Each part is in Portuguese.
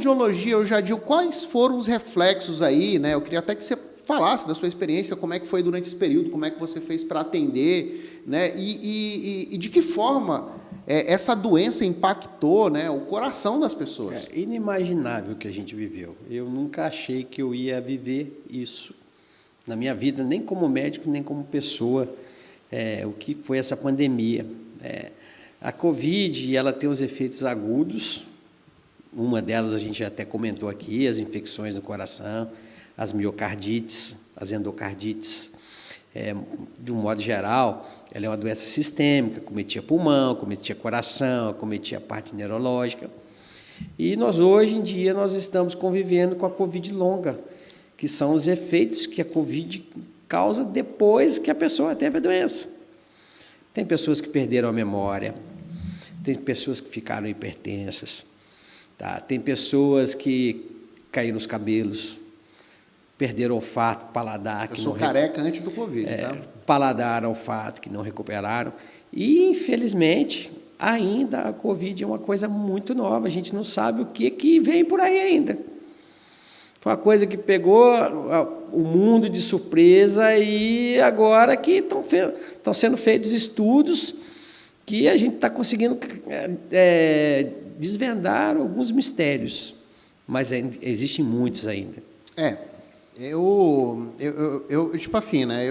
cardiologia, eu já digo, quais foram os reflexos aí, né? Eu queria até que você falasse da sua experiência, como é que foi durante esse período, como é que você fez para atender, né? E de que forma essa doença impactou, né, o coração das pessoas. É inimaginável o que a gente viveu. Eu nunca achei que eu ia viver isso na minha vida, nem como médico, nem como pessoa, o que foi essa pandemia. A Covid, ela tem os efeitos agudos, uma delas a gente até comentou aqui, as infecções no coração, as miocardites, as endocardites. De um modo geral, ela é uma doença sistêmica, cometia pulmão, cometia coração, cometia a parte neurológica. E nós, hoje em dia, nós estamos convivendo com a Covid longa, que são os efeitos que a Covid causa depois que a pessoa teve a doença. Tem pessoas que perderam a memória, tem pessoas que ficaram hipertensas, tá? Tem pessoas que caíram os cabelos, perderam olfato, paladar. Eu sou careca antes do Covid, tá? Paladar, olfato, que não recuperaram. E, infelizmente, ainda a Covid é uma coisa muito nova. A gente não sabe o que vem por aí ainda. Foi uma coisa que pegou o mundo de surpresa e agora que estão sendo feitos estudos que a gente está conseguindo desvendar alguns mistérios, mas existem muitos ainda. Eu tipo assim, né,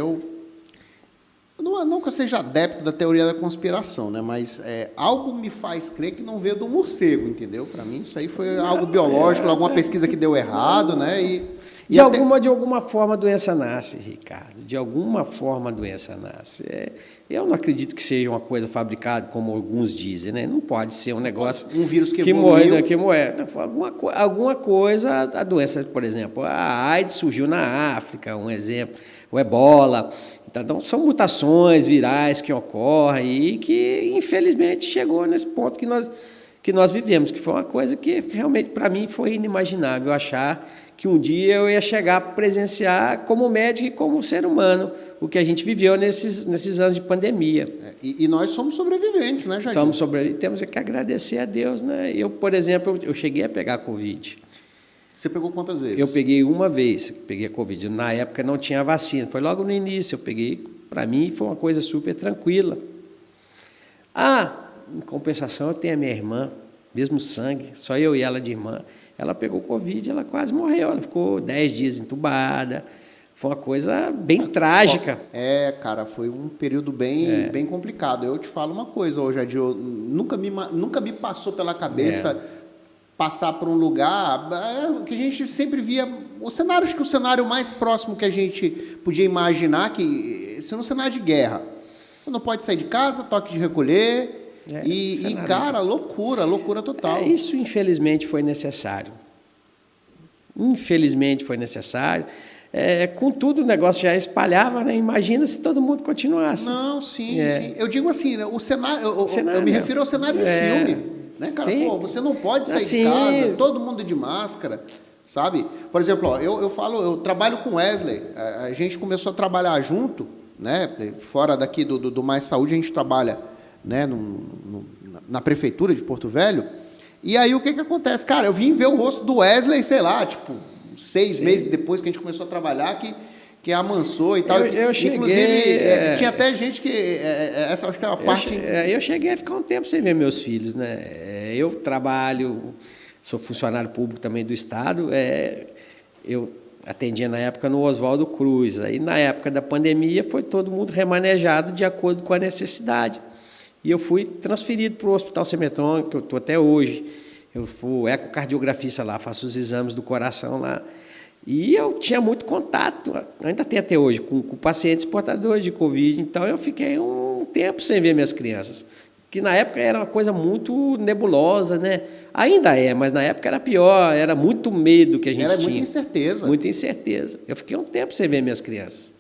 não que eu seja adepto da teoria da conspiração, né, mas algo me faz crer que não veio do morcego, entendeu? Para mim isso aí foi algo biológico, alguma pesquisa que deu errado, né, de alguma forma a doença nasce, Ricardo, de alguma forma a doença nasce. Eu não acredito que seja uma coisa fabricada, como alguns dizem, né? Não pode ser um negócio... Um vírus que evoluiu. Alguma coisa, a doença, por exemplo, a AIDS surgiu na África, um exemplo, o Ebola. Então, são mutações virais que ocorrem e que, infelizmente, chegou nesse ponto que nós vivemos, que foi uma coisa que realmente, para mim, foi inimaginável achar que um dia eu ia chegar a presenciar como médico e como ser humano o que a gente viveu nesses anos de pandemia. E nós somos sobreviventes, né, Jardim? Somos sobreviventes, temos que agradecer a Deus, né? Eu, por exemplo, eu cheguei a pegar a Covid. Você pegou quantas vezes? Eu peguei uma vez, peguei a Covid. Na época não tinha vacina, foi logo no início, eu peguei, para mim foi uma coisa super tranquila. Em compensação, eu tenho a minha irmã, mesmo sangue, só eu e ela de irmã. Ela pegou Covid, ela quase morreu, ela ficou 10 dias entubada, foi uma coisa bem trágica. Cara, foi um período bem complicado. Eu te falo uma coisa, hoje, Adio, nunca me passou pela cabeça passar por um lugar que a gente sempre via, acho que o cenário mais próximo que a gente podia imaginar, que seria um cenário de guerra. Você não pode sair de casa, toque de recolher... cara, loucura total. Isso, infelizmente, foi necessário. Contudo, o negócio já espalhava, né? Imagina se todo mundo continuasse. Não, sim. Eu digo assim, né? O cenário, eu me refiro ao cenário do filme. Né, cara? Pô, você não pode sair de casa, todo mundo de máscara, sabe? Por exemplo, eu trabalho com Wesley, a gente começou a trabalhar junto, né? Fora daqui do Mais Saúde, a gente trabalha, né, na prefeitura de Porto Velho, e aí o que acontece? Cara, eu vim ver o rosto do Wesley, sei lá, tipo, 6 meses depois que a gente começou a trabalhar, que amansou e tal. Inclusive, tinha até gente que... essa acho que é a parte... Eu cheguei a ficar um tempo sem ver meus filhos, né? Eu trabalho, sou funcionário público também do Estado, eu atendia na época no Oswaldo Cruz, aí na época da pandemia foi todo mundo remanejado de acordo com a necessidade. E eu fui transferido para o Hospital Semetron, que eu estou até hoje. Eu fui ecocardiografista lá, faço os exames do coração lá. E eu tinha muito contato, ainda tenho até hoje, com pacientes portadores de Covid. Então, eu fiquei um tempo sem ver minhas crianças, que na época era uma coisa muito nebulosa, né? Ainda mas na época era pior, era muito medo que a gente tinha. Era muita incerteza. Muita incerteza. Eu fiquei um tempo sem ver minhas crianças.